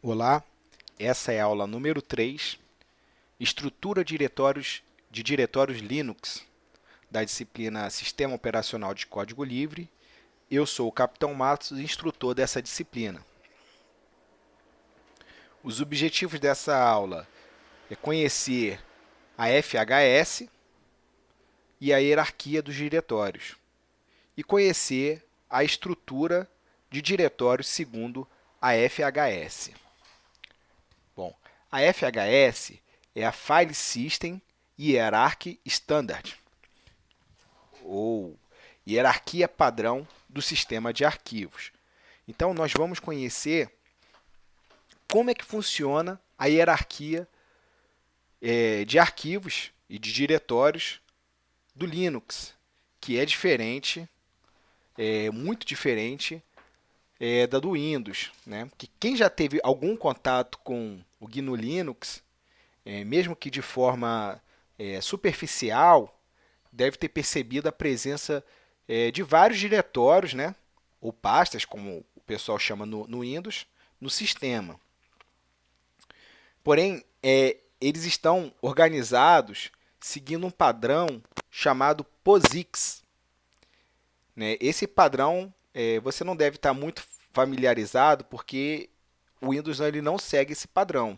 Olá, essa é a aula número 3, Estrutura de diretórios Linux, da disciplina Sistema Operacional de Código Livre. Eu sou o Capitão Matos, instrutor dessa disciplina. Os objetivos dessa aula é conhecer a FHS e a hierarquia dos diretórios, e conhecer a estrutura de diretórios segundo a FHS. Bom, a FHS é a File System Hierarchy Standard, ou hierarquia padrão do sistema de arquivos. Então, nós vamos conhecer como é que funciona a hierarquia de arquivos e de diretórios do Linux, que é diferente, muito diferente da do Windows, né? Que quem já teve algum contato com o GNU Linux, mesmo que de forma superficial, deve ter percebido a presença de vários diretórios, né? Ou pastas, como o pessoal chama no Windows, no sistema. Porém, eles estão organizados seguindo um padrão chamado POSIX, né? Esse padrão você não deve estar muito familiarizado, porque o Windows ele não segue esse padrão.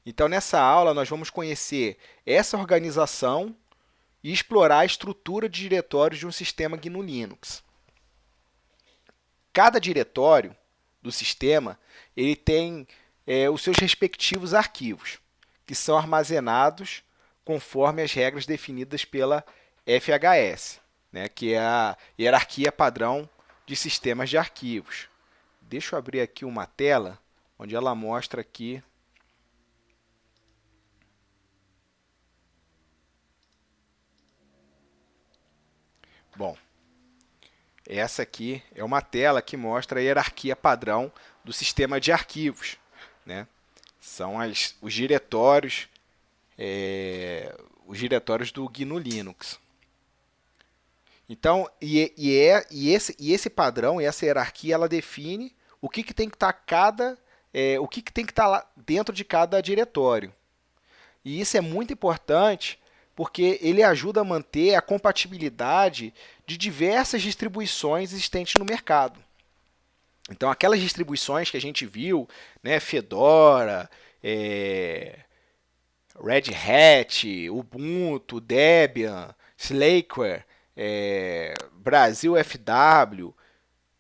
Então, nessa aula, nós vamos conhecer essa organização e explorar a estrutura de diretórios de um sistema GNU Linux. Cada diretório do sistema ele tem os seus respectivos arquivos, que são armazenados conforme as regras definidas pela FHS, né, que é a hierarquia padrão de sistemas de arquivos. Deixa eu abrir aqui uma tela onde ela mostra aqui. Bom, essa aqui é uma tela que mostra a hierarquia padrão do sistema de arquivos, né? São os diretórios do GNU Linux. Então, esse padrão, essa hierarquia, ela define o que tem que estar o que tem que estar lá dentro de cada diretório. E isso é muito importante porque ele ajuda a manter a compatibilidade de diversas distribuições existentes no mercado. Então, aquelas distribuições que a gente viu, né, Fedora, Red Hat, Ubuntu, Debian, Slackware, Brasil FW,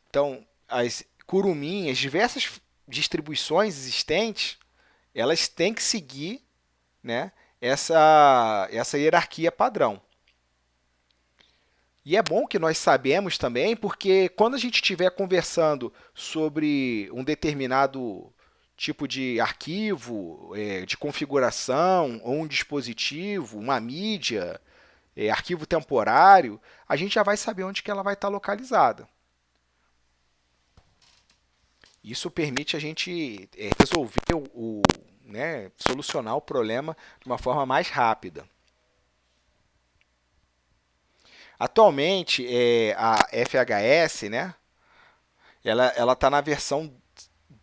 então as Kurumin, as diversas distribuições existentes, elas têm que seguir, né, essa hierarquia padrão. E é bom que nós sabemos também, porque quando a gente estiver conversando sobre um determinado tipo de arquivo, de configuração, ou um dispositivo, uma mídia, arquivo temporário, a gente já vai saber onde que ela vai estar localizada. Isso permite a gente resolver né, solucionar o problema de uma forma mais rápida. Atualmente, a FHS, né, ela está na versão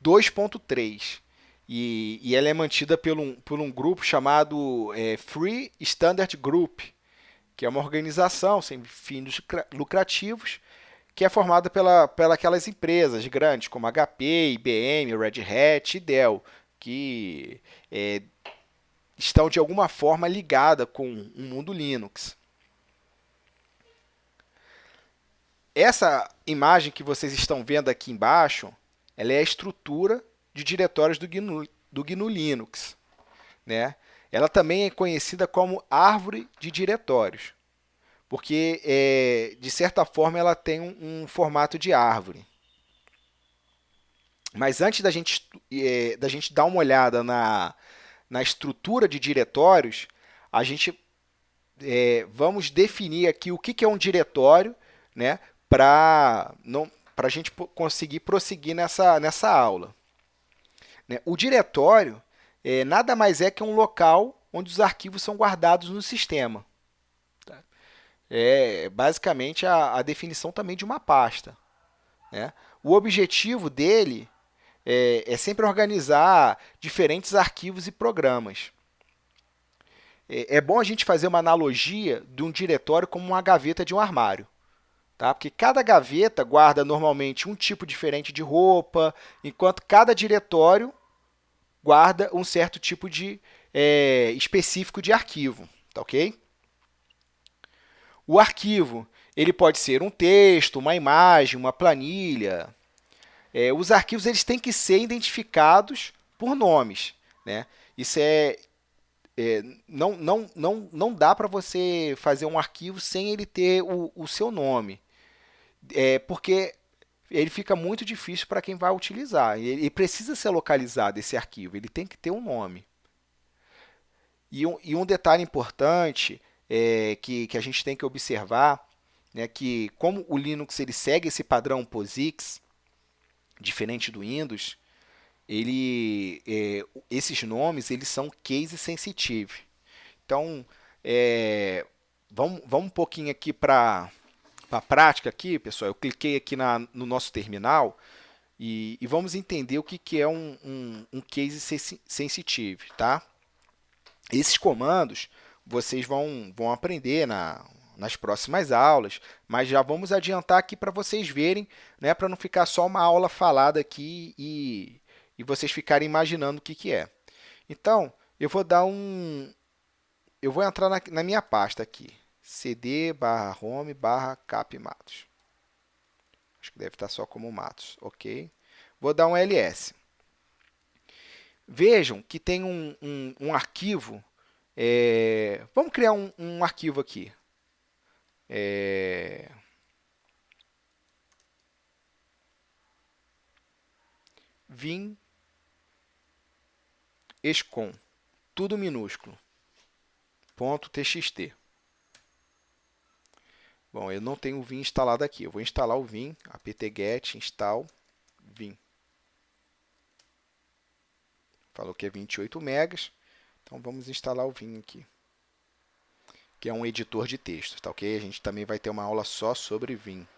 2.3 e ela é mantida por um grupo chamado Free Standard Group, que é uma organização sem fins lucrativos que é formada pela aquelas empresas grandes como HP, IBM, Red Hat e Dell, que estão de alguma forma ligadas com o mundo Linux. Essa imagem que vocês estão vendo aqui embaixo, ela é a estrutura de diretórios do GNU Linux, né? Ela também é conhecida como árvore de diretórios, porque, de certa forma, ela tem um formato de árvore. Mas antes da gente dar uma olhada na estrutura de diretórios, a gente vamos definir aqui o que é um diretório, né, para a gente conseguir prosseguir nessa aula. Né? O diretório nada mais é que um local onde os arquivos são guardados no sistema. Tá? É basicamente a definição também de uma pasta. Né? O objetivo dele é sempre organizar diferentes arquivos e programas. É bom a gente fazer uma analogia de um diretório como uma gaveta de um armário. Tá? Porque cada gaveta guarda normalmente um tipo diferente de roupa, enquanto cada diretório guarda um certo tipo de específico de arquivo. Tá ok? O arquivo ele pode ser um texto, uma imagem, uma planilha. Os arquivos eles têm que ser identificados por nomes. Né? Isso não dá para você fazer um arquivo sem ele ter o seu nome. Porque ele fica muito difícil para quem vai utilizar. Ele precisa ser localizado, esse arquivo, ele tem que ter um nome. E um detalhe importante que a gente tem que observar, né, que como o Linux ele segue esse padrão POSIX, diferente do Windows, esses nomes eles são case sensitive. Então, vamos um pouquinho aqui para a prática aqui, pessoal. Eu cliquei aqui no nosso terminal e vamos entender o que é um case sensitive, tá? Esses comandos vocês vão aprender nas próximas aulas, mas já vamos adiantar aqui para vocês verem, né, para não ficar só uma aula falada aqui e vocês ficarem imaginando o que é. Então, eu vou entrar na minha pasta aqui, cd/home/capmatos. Acho que deve estar só como Matos, ok? Vou dar um ls. Vejam que tem um arquivo. Vamos criar um arquivo aqui. Vim escom, tudo minúsculo, .txt. Bom, eu não tenho o Vim instalado aqui. Eu vou instalar o Vim, apt-get install Vim. Falou que é 28 megas, então vamos instalar o Vim aqui, que é um editor de texto, tá ok? A gente também vai ter uma aula só sobre Vim.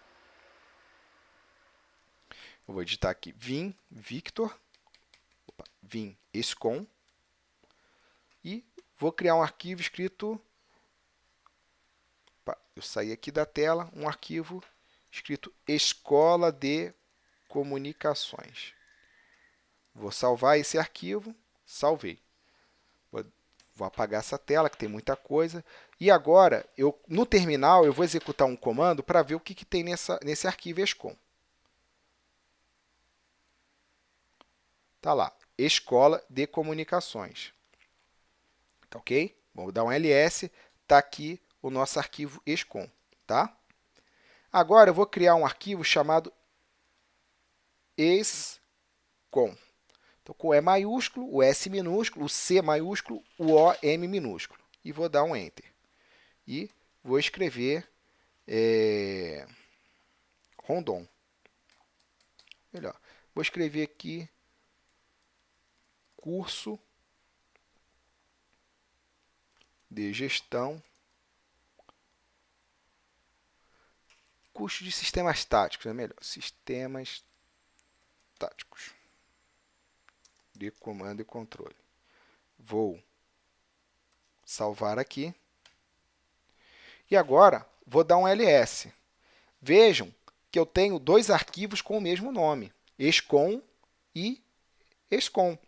Eu vou editar aqui Vim Victor, Vim escom, e vou criar um arquivo escrito... eu saí aqui da tela, um arquivo escrito Escola de Comunicações. Vou salvar esse arquivo, salvei. Vou apagar essa tela, que tem muita coisa. E agora, no terminal, eu vou executar um comando para ver o que tem nesse arquivo escom. Está lá, Escola de Comunicações. Tá ok? Vou dar um ls, está aqui o nosso arquivo escom. Tá? Agora, eu vou criar um arquivo chamado escom. Então, com E maiúsculo, o S minúsculo, o C maiúsculo, o O, M minúsculo. E vou dar um Enter. E vou escrever Rondon. Melhor. Vou escrever aqui curso de gestão, curso de sistemas táticos, é melhor. Sistemas táticos de comando e controle. Vou salvar aqui. E agora, vou dar um ls. Vejam que eu tenho dois arquivos com o mesmo nome, escom e escom.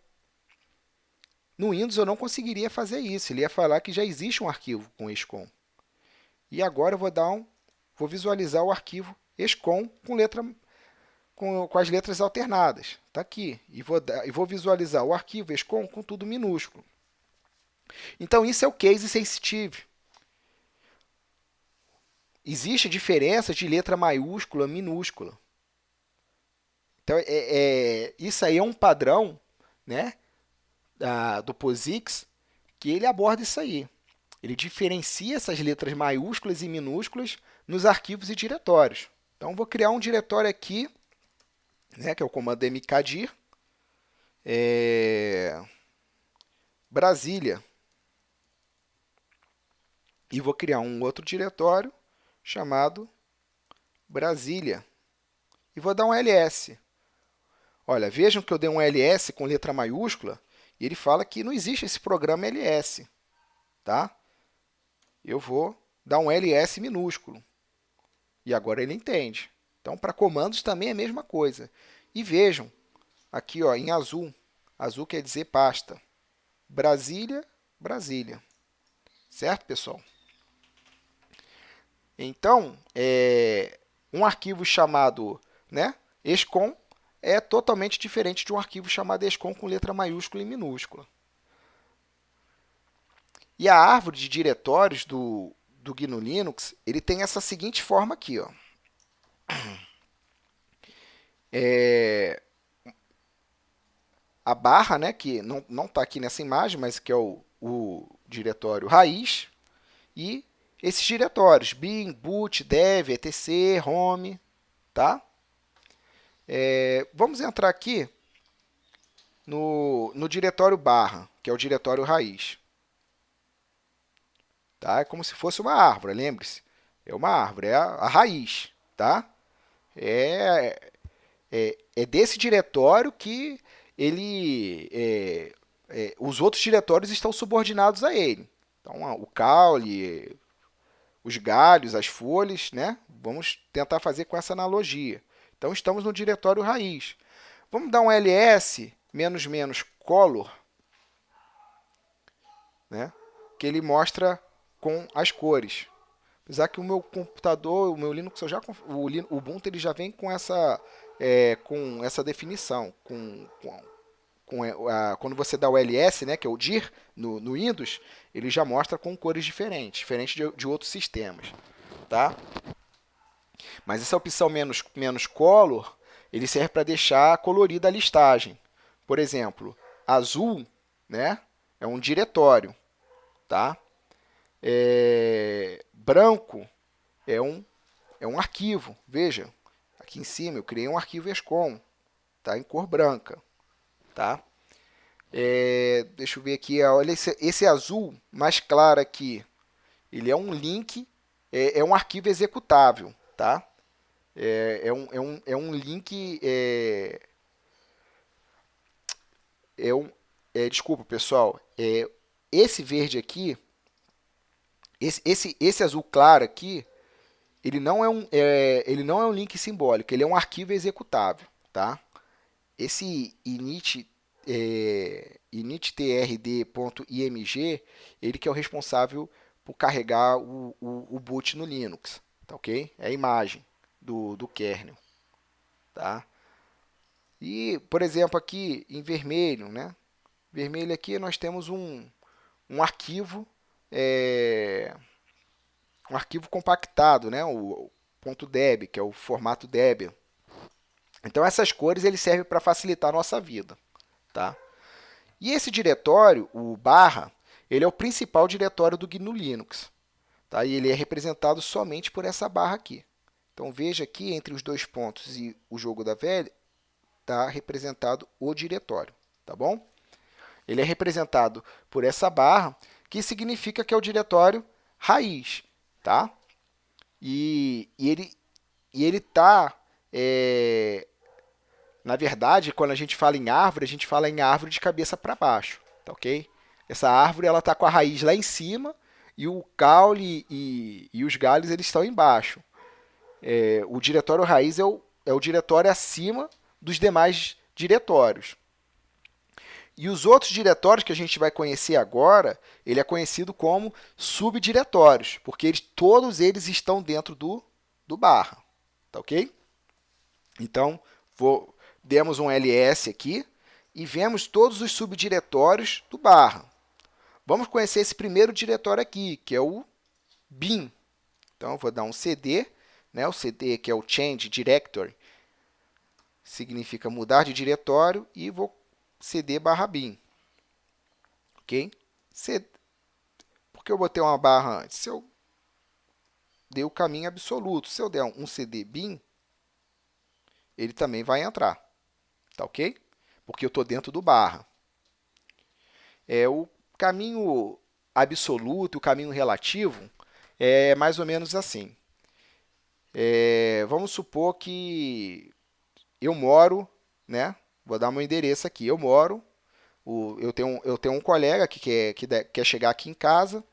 No Windows eu não conseguiria fazer isso, ele ia falar que já existe um arquivo com escom. E agora eu vou visualizar o arquivo escom com as letras alternadas. Está aqui. E vou visualizar o arquivo escom com tudo minúsculo. Então, isso é o case sensitive. Existe diferença de letra maiúscula e minúscula. Então, isso aí é um padrão, né, do POSIX, que ele aborda isso aí. Ele diferencia essas letras maiúsculas e minúsculas nos arquivos e diretórios. Então, vou criar um diretório aqui, né, que é o comando mkdir, Brasília. E vou criar um outro diretório chamado Brasília. E vou dar um ls. Olha, vejam que eu dei um ls com letra maiúscula e ele fala que não existe esse programa ls, tá? Eu vou dar um ls minúsculo e agora ele entende. Então, para comandos também é a mesma coisa. E vejam, aqui ó, em azul, azul quer dizer pasta. Brasília, Brasília. Certo, pessoal? Então, um arquivo chamado, né, ESCOM é totalmente diferente de um arquivo chamado ESCOM com letra maiúscula e minúscula. E a árvore de diretórios do GNU Linux, ele tem essa seguinte forma aqui, ó. A barra, né, que não está aqui nessa imagem, mas que é o diretório raiz, e esses diretórios, bin, boot, dev, etc, home, tá? Vamos entrar aqui no diretório barra, que é o diretório raiz. Tá? É como se fosse uma árvore, lembre-se. É uma árvore, é a raiz. Tá? É desse diretório que os outros diretórios estão subordinados a ele. Então, o caule, os galhos, as folhas, né? Vamos tentar fazer com essa analogia. Então, estamos no diretório raiz. Vamos dar um ls color, né? Que ele mostra com as cores. Apesar que o meu computador, o meu Linux, o Ubuntu ele já vem com essa definição. Quando você dá o ls, né, que é o dir, no Windows, ele já mostra com cores diferentes, diferente de outros sistemas. Tá? Mas essa opção menos color, ele serve para deixar colorida a listagem. Por exemplo, azul, né, é um diretório. Tá? Branco é um arquivo. Veja, aqui em cima eu criei um arquivo ESCOM, tá? Em cor branca. Tá? Deixa eu ver aqui, olha esse azul mais claro aqui. Ele é um link, é um arquivo executável. Tá? É um link. Desculpa, pessoal. Esse verde aqui, esse azul claro aqui, ele não é um link simbólico, ele é um arquivo executável. Tá? Esse initrd.img, ele que é o responsável por carregar o boot no Linux. Tá, ok? É a imagem do kernel. Tá? E, por exemplo, aqui em vermelho, né? Vermelho aqui nós temos um arquivo, um arquivo compactado, né? O .deb, que é o formato deb. Então essas cores ele servem para facilitar a nossa vida, tá? E esse diretório, o barra, ele é o principal diretório do GNU Linux, tá? E ele é representado somente por essa barra aqui. Então veja aqui entre os dois pontos e o jogo da velha, está representado o diretório, tá bom? Ele é representado por essa barra, que significa que é o diretório raiz, tá? E ele está, na verdade, quando a gente fala em árvore, a gente fala em árvore de cabeça para baixo, tá ok? Essa árvore ela está com a raiz lá em cima e o caule e os galhos eles estão embaixo. O diretório raiz é o diretório acima dos demais diretórios. E os outros diretórios que a gente vai conhecer agora, ele é conhecido como subdiretórios, porque todos eles estão dentro do barra. Tá ok? Então, demos um ls aqui e vemos todos os subdiretórios do barra. Vamos conhecer esse primeiro diretório aqui, que é o bin. Então, eu vou dar um cd, né? O cd que é o change directory, significa mudar de diretório, e vou cd barra bin. Ok? Por que eu botei uma barra antes? Se eu dei o caminho absoluto, se eu der um cd bin, ele também vai entrar. Tá ok? Porque eu estou dentro do barra. O caminho absoluto, o caminho relativo, é mais ou menos assim. Vamos supor que eu moro, né, Vou dar meu endereço aqui. Eu tenho um colega que quer chegar aqui em casa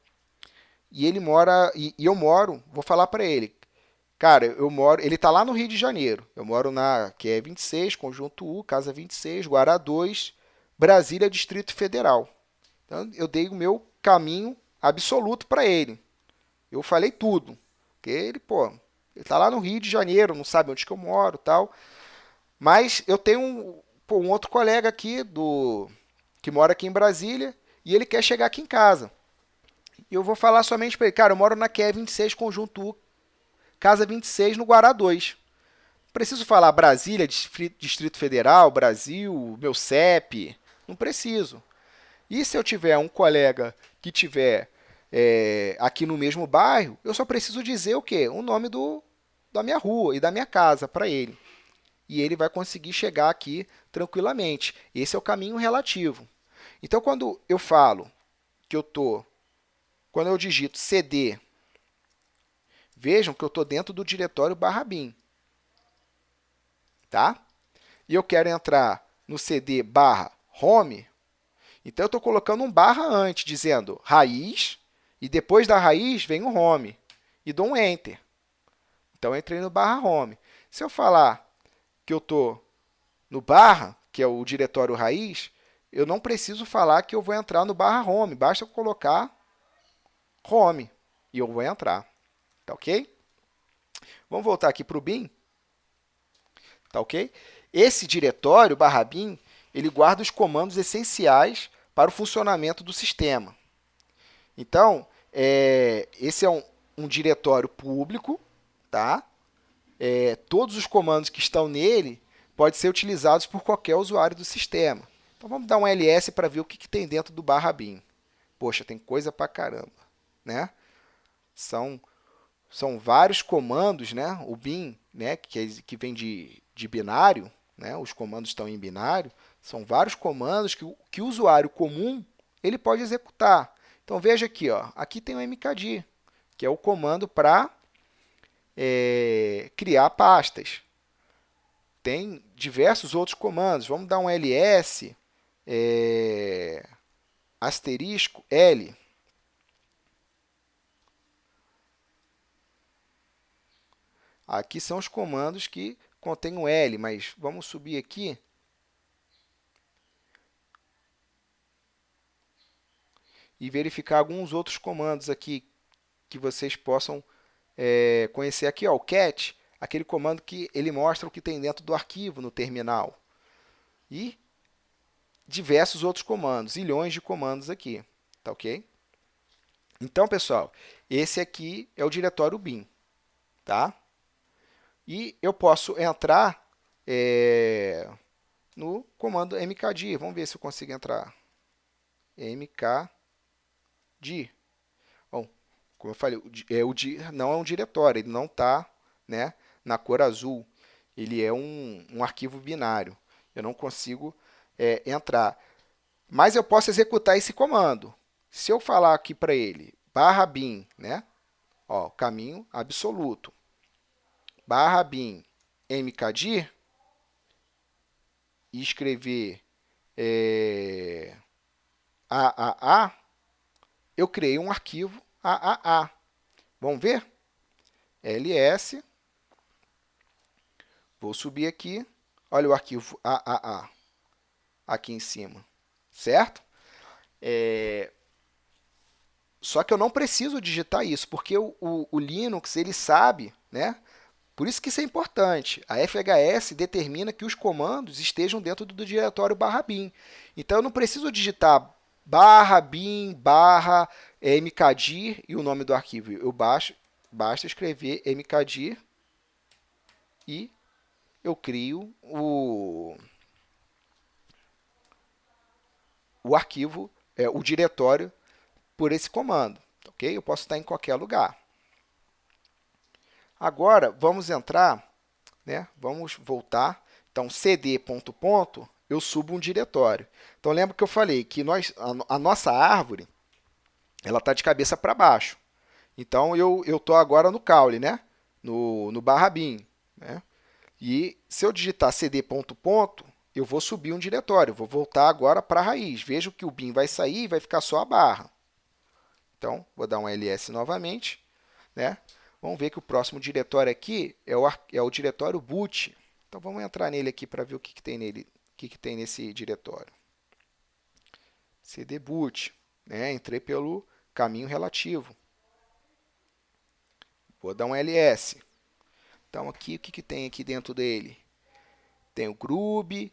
e ele mora e eu moro. Vou falar para ele, cara, eu moro. Ele está lá no Rio de Janeiro. Eu moro na que é 26, Conjunto U, Casa 26, Guará 2, Brasília, Distrito Federal. Então eu dei o meu caminho absoluto para ele. Eu falei tudo, porque ele, pô, ele está lá no Rio de Janeiro, não sabe onde que eu moro, tal. Mas eu tenho um outro colega aqui que mora aqui em Brasília e ele quer chegar aqui em casa. E eu vou falar somente para ele, cara, eu moro na QE 26, Conjunto U, Casa 26, no Guará 2. Preciso falar Brasília, Distrito Federal, Brasil, meu CEP? Não preciso. E se eu tiver um colega que tiver aqui no mesmo bairro, eu só preciso dizer o quê? O nome da minha rua e da minha casa para ele. E ele vai conseguir chegar aqui tranquilamente. Esse é o caminho relativo. Então, quando eu falo que quando eu digito cd, vejam que eu estou dentro do diretório /bin, tá? E eu quero entrar no cd /home, então eu estou colocando um barra antes, dizendo raiz, e depois da raiz vem o home, e dou um enter. Então, eu entrei no /home. Se eu falar que eu estou no barra, que é o diretório raiz, eu não preciso falar que eu vou entrar no /home, basta colocar home e eu vou entrar. Tá ok? Vamos voltar aqui para o bin. Tá ok? Esse diretório /bin, ele guarda os comandos essenciais para o funcionamento do sistema. Então, esse é um diretório público, tá? Todos os comandos que estão nele podem ser utilizados por qualquer usuário do sistema. Então, vamos dar um ls para ver o que tem dentro do /bin. Poxa, tem coisa pra caramba, né? São vários comandos, né? O bin, né? que vem de binário, né? Os comandos estão em binário. São vários comandos que o usuário comum ele pode executar. Então, veja aqui, ó, aqui tem o mkdir, que é o comando para criar pastas. Tem diversos outros comandos. Vamos dar um ls asterisco L. Aqui são os comandos que contêm o L, mas vamos subir aqui. E verificar alguns outros comandos aqui que vocês possam conhecer aqui. Ó, o cat, aquele comando que ele mostra o que tem dentro do arquivo no terminal. E diversos outros comandos, zilhões de comandos aqui, tá ok? Então, pessoal, esse aqui é o diretório bin, tá? E eu posso entrar no comando mkdir. Vamos ver se eu consigo entrar. mkdir. Bom, como eu falei, o dir não é um diretório, ele não está, né, na cor azul. Ele é um arquivo binário. Eu não consigo entrar. Mas eu posso executar esse comando. Se eu falar aqui para ele, /bin, né? Ó, caminho absoluto, /bin mkdir, e escrever AAA, eu criei um arquivo AAA. Vamos ver? ls, vou subir aqui, olha o arquivo AAA aqui em cima, certo? Só que eu não preciso digitar isso, porque o Linux ele sabe, né? Por isso que isso é importante. A FHS determina que os comandos estejam dentro do diretório /bin. Então, eu não preciso digitar /bin, /mkdir e o nome do arquivo. Basta escrever mkdir e eu crio o arquivo, o diretório por esse comando. Ok? Eu posso estar em qualquer lugar. Agora, vamos entrar, né? Vamos voltar. Então, cd ... eu subo um diretório. Então, lembra que eu falei que a nossa árvore ela está de cabeça para baixo. Então, eu estou agora no caule, né? no /bin. Né? E se eu digitar cd ... eu vou subir um diretório, vou voltar agora para a raiz. Vejo que o bin vai sair e vai ficar só a barra. Então, vou dar um ls novamente, né? Vamos ver que o próximo diretório aqui é o diretório boot. Então, vamos entrar nele aqui para ver o que tem nele, o que tem nesse diretório. cd boot, né? Entrei pelo caminho relativo. Vou dar um ls. Então, aqui, o que tem aqui dentro dele? Tem o Grub,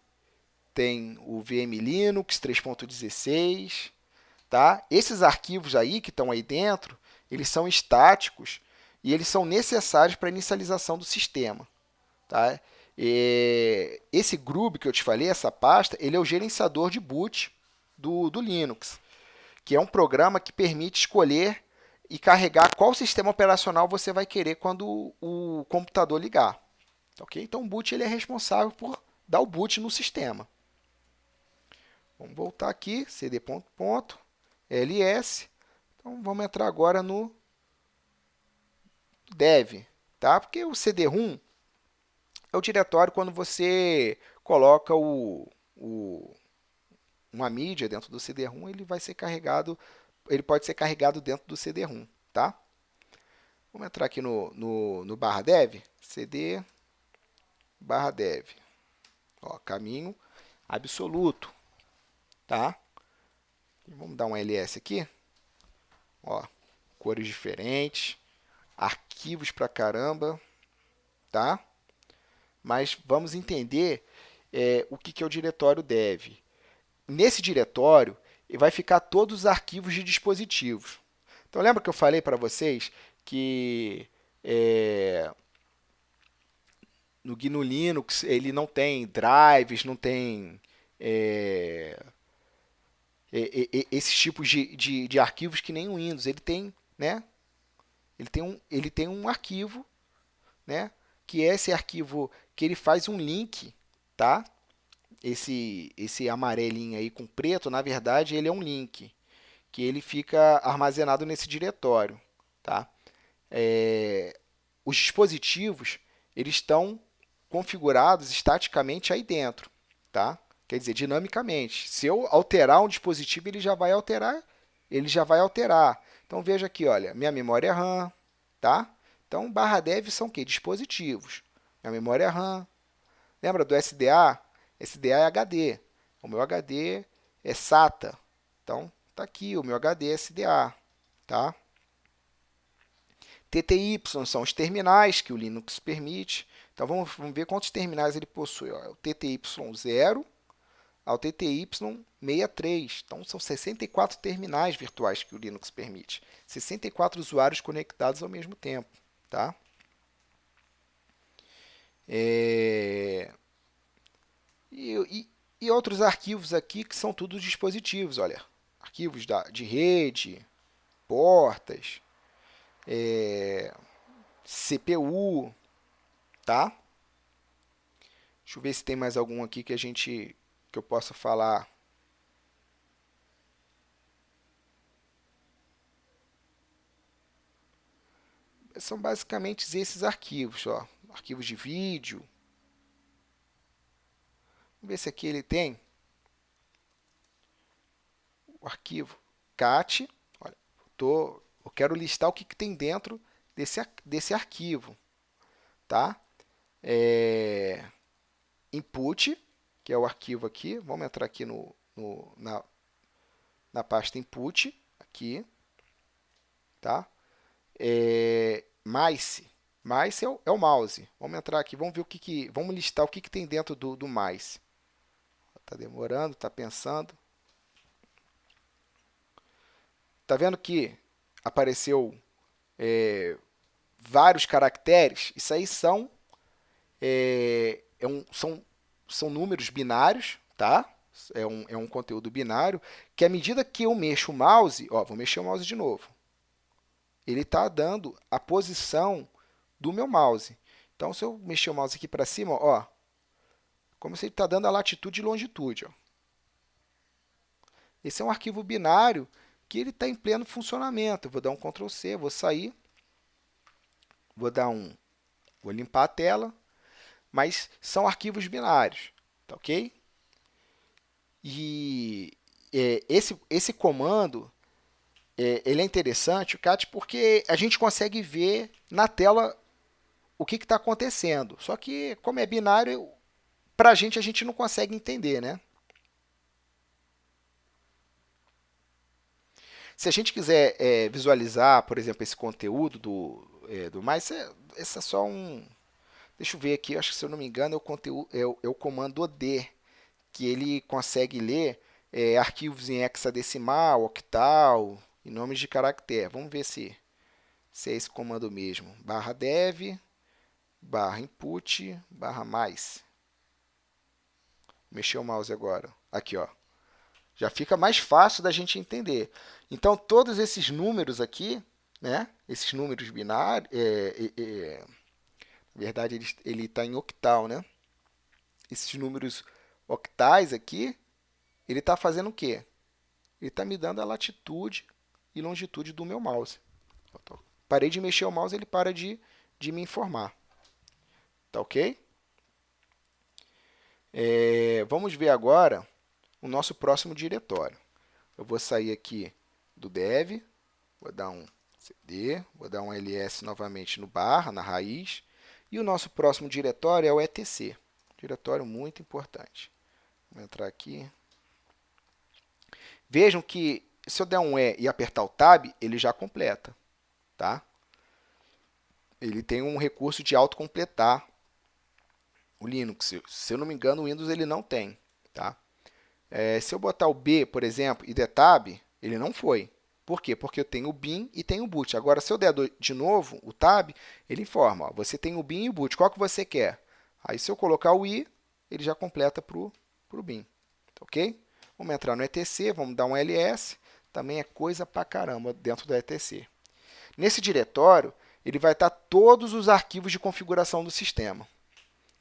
tem o VM Linux 3.16, tá? Esses arquivos aí que estão aí dentro, eles são estáticos e eles são necessários para a inicialização do sistema, tá? Esse Grub que eu te falei, essa pasta, ele é o gerenciador de boot do Linux, que é um programa que permite escolher e carregar qual sistema operacional você vai querer quando o computador ligar. Okay? Então, o boot ele é responsável por dar o boot no sistema. Vamos voltar aqui, cd ls. Então, vamos entrar agora no dev, tá? Porque o cd-rom é o diretório quando você coloca uma mídia dentro do cd-rom, ele vai ser carregado, ele pode ser carregado dentro do cd-rom, tá? Vamos entrar aqui no barra dev, cd barra dev, ó, caminho absoluto, tá? E vamos dar um ls aqui, ó, cores diferentes, arquivos pra caramba, tá? Mas vamos entender o que é o diretório dev. Nesse diretório, vai ficar todos os arquivos de dispositivos. Então, lembra que eu falei para vocês que no GNU Linux ele não tem drives, não tem esses tipos de arquivos que nem o Windows. Ele tem, né? Ele tem um arquivo, né? Que é esse arquivo que ele faz um link, tá? Esse amarelinho aí com preto, na verdade, ele é um link que ele fica armazenado nesse diretório, tá? Os dispositivos eles estão configurados estaticamente aí dentro, tá? Quer dizer, dinamicamente. Se eu alterar um dispositivo, ele já vai alterar, Então veja aqui, olha, minha memória RAM, tá? Então barra dev são o quê? Dispositivos. Minha memória RAM. Lembra do SDA? SDA é HD. O meu HD é SATA. Então tá aqui, o meu HD é SDA, tá? TTY são os terminais que o Linux permite. Então vamos ver quantos terminais ele possui. Ó, o TTY0 ao TTY63. Então são 64 terminais virtuais que o Linux permite. 64 usuários conectados ao mesmo tempo, tá? E outros arquivos aqui que são tudo dispositivos, olha. Arquivos de rede, portas, CPU, tá? Deixa eu ver se tem mais algum aqui que eu possa falar. São basicamente esses arquivos, ó. Arquivos de vídeo. Vamos ver se aqui ele tem o arquivo cat. Olha, eu quero listar o que tem dentro desse arquivo, tá? Input, que é o arquivo aqui. Vamos entrar aqui na pasta input, aqui, tá? Mice. Mice é o mouse. Vamos entrar aqui, vamos ver vamos listar o que tem dentro do mice. Está demorando, está pensando. Está vendo que apareceu vários caracteres? Isso aí são números binários, tá? É um conteúdo binário que à medida que eu mexo o mouse, ó, vou mexer o mouse de novo. Ele está dando a posição do meu mouse. Então, se eu mexer o mouse aqui para cima, ó, como se ele está dando a latitude e longitude. Ó. Esse é um arquivo binário que ele está em pleno funcionamento. Eu vou dar um Ctrl C, vou sair, vou limpar a tela, mas são arquivos binários, tá ok? E esse comando ele é interessante, Cat, porque a gente consegue ver na tela o que está acontecendo. Só que, como é binário, para a gente não consegue entender, né? Se a gente quiser visualizar, por exemplo, esse conteúdo do mais, esse é só um. Deixa eu ver aqui, acho que se eu não me engano, é o, conteúdo, é o comando OD, que ele consegue ler arquivos em hexadecimal, octal e nomes de caractere. Vamos ver se é esse comando mesmo. Barra dev, barra input, barra mais. Mexer o mouse agora. Aqui, ó. Já fica mais fácil da gente entender. Então, todos esses números aqui, né? Esses números binários, na verdade, ele está em octal, né? Esses números octais aqui, ele está fazendo o quê? Ele está me dando a latitude e longitude do meu mouse. Parei de mexer o mouse, ele para de me informar. Tá ok? Vamos ver agora o nosso próximo diretório. Eu vou sair aqui do dev, vou dar um cd, vou dar um ls novamente no barra, na raiz, e o nosso próximo diretório é o etc. Diretório muito importante. Vou entrar aqui. Vejam que se eu der um E e apertar o Tab, ele já completa. Tá? Ele tem um recurso de autocompletar o Linux. Se eu não me engano, o Windows ele não tem. Tá? Se eu botar o B, por exemplo, e der Tab, ele não foi. Por quê? Porque eu tenho o bin e tenho o boot. Agora, se eu der de novo o tab, ele informa, ó, você tem o bin e o boot, qual que você quer? Aí, se eu colocar o i, ele já completa para o bin. Ok? Vamos entrar no etc, vamos dar um ls, também é coisa pra caramba dentro do etc. Nesse diretório, ele vai estar todos os arquivos de configuração do sistema.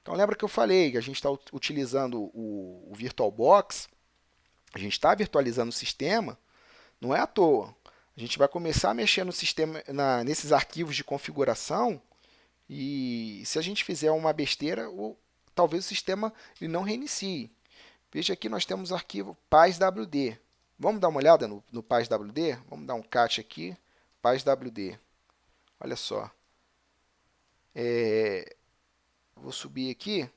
Então, lembra que eu falei que a gente está utilizando o VirtualBox, a gente está virtualizando o sistema, não é à toa. A gente vai começar a mexer no sistema, nesses arquivos de configuração e se a gente fizer uma besteira, talvez o sistema ele não reinicie. Veja aqui nós temos o arquivo paz.wd. Vamos dar uma olhada no paz.wd? Vamos dar um cat aqui, paz.wd. Olha só. Vou subir aqui.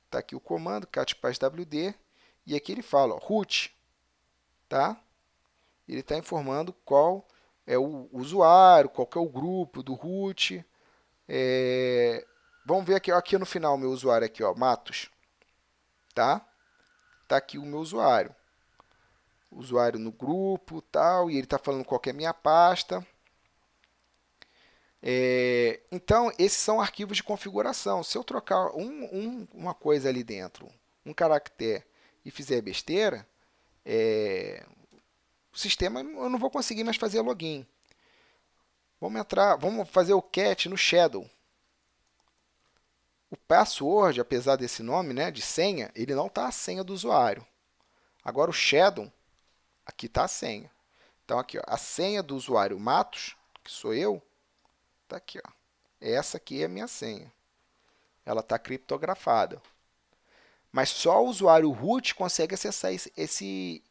Está aqui o comando, cat paz.wd. E aqui ele fala, ó, root. Tá? Ele está informando qual é o usuário, qual é o grupo do root. Vamos ver aqui no final o meu usuário aqui, ó, Matos. Tá? Tá aqui o meu usuário. Usuário no grupo, tal, e ele está falando qual que é a minha pasta. Então, esses são arquivos de configuração. Se eu trocar uma coisa ali dentro, um caractere, e fizer besteira, o sistema eu não vou conseguir mais fazer login. Vamos fazer o cat no shadow. O password, apesar desse nome, né, de senha, ele não está a senha do usuário. Agora o shadow, aqui está a senha. Então aqui, ó, a senha do usuário Matos, que sou eu, está aqui. Ó. Essa aqui é a minha senha. Ela está criptografada. Mas só o usuário root consegue acessar esse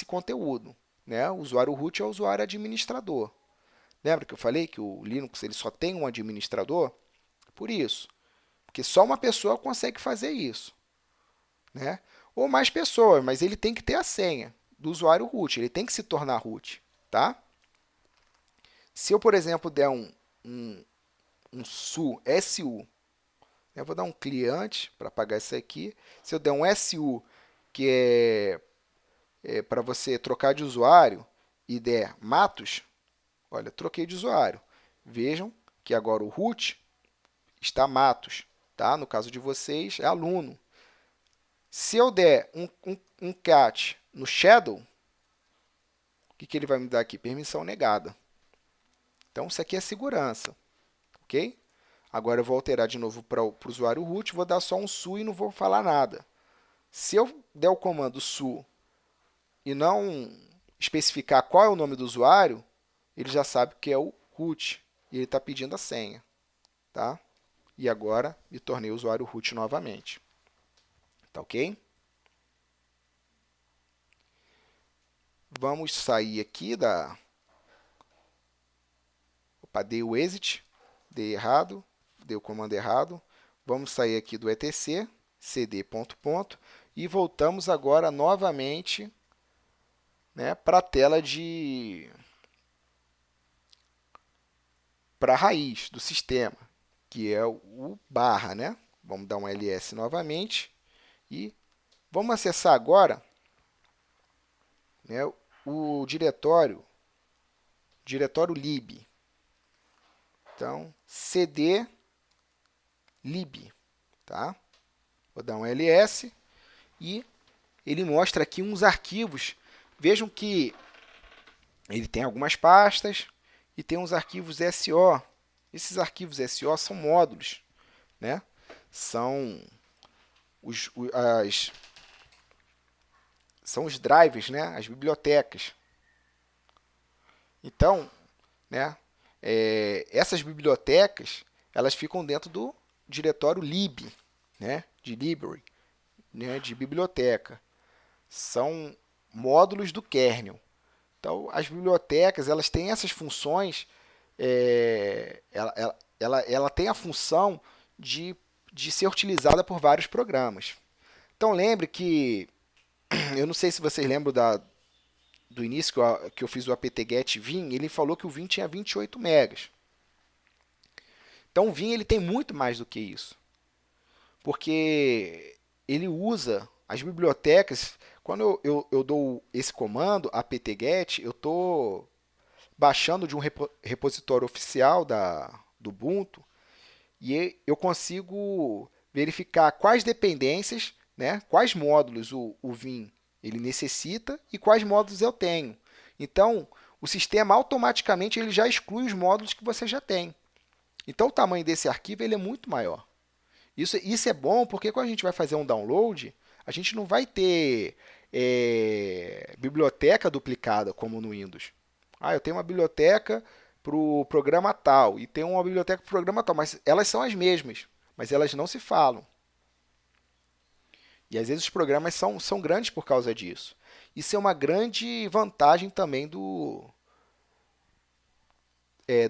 conteúdo. Né? O usuário root é o usuário administrador. Lembra que eu falei que o Linux ele só tem um administrador? Por isso. Porque só uma pessoa consegue fazer isso. Né? Ou mais pessoas, mas ele tem que ter a senha do usuário root. Ele tem que se tornar root. Tá? Se eu, por exemplo, der um SU, eu vou dar um cliente para apagar isso aqui. Se eu der um SU, que é para você trocar de usuário, e der Matos, olha, troquei de usuário. Vejam que agora o root está Matos. Tá? No caso de vocês, é aluno. Se eu der um cat no shadow, o que ele vai me dar aqui? Permissão negada. Então, isso aqui é segurança. Ok? Agora eu vou alterar de novo para o usuário root, vou dar só um su e não vou falar nada. Se eu der o comando su e não especificar qual é o nome do usuário, ele já sabe que é o root e ele está pedindo a senha. Tá? E agora me tornei usuário root novamente. Tá ok? Vamos sair aqui da... Opa, dei o exit, dei errado, dei o comando errado. Vamos sair aqui do etc, cd ponto ponto, e voltamos agora novamente, né, para a tela para a raiz do sistema, que é o barra, né? Vamos dar um ls novamente e vamos acessar agora, né, o diretório lib. Então, cd lib, tá? Vou dar um ls e ele mostra aqui uns arquivos. Vejam que ele tem algumas pastas e tem uns arquivos SO. Esses arquivos SO são módulos, né? São são os drivers, né? As bibliotecas. Então, né, essas bibliotecas elas ficam dentro do diretório lib, né, de library, né, de biblioteca. São módulos do kernel. Então, as bibliotecas elas têm essas funções, ela tem a função de ser utilizada por vários programas. Então, lembre que, eu não sei se vocês lembram do início que eu fiz o apt-get Vim, ele falou que o Vim tinha 28 megas. Então, o Vim ele tem muito mais do que isso, porque ele usa as bibliotecas. Quando eu dou esse comando, apt-get, eu estou baixando de um repositório oficial do Ubuntu e eu consigo verificar quais dependências, né, quais módulos o Vim ele necessita e quais módulos eu tenho. Então, o sistema automaticamente ele já exclui os módulos que você já tem. Então, o tamanho desse arquivo ele é muito maior. Isso é bom porque quando a gente vai fazer um download, a gente não vai ter biblioteca duplicada como no Windows. Ah, eu tenho uma biblioteca para o programa tal e tenho uma biblioteca para o programa tal, mas elas são as mesmas, mas elas não se falam. E às vezes os programas são grandes por causa disso. Isso é uma grande vantagem também do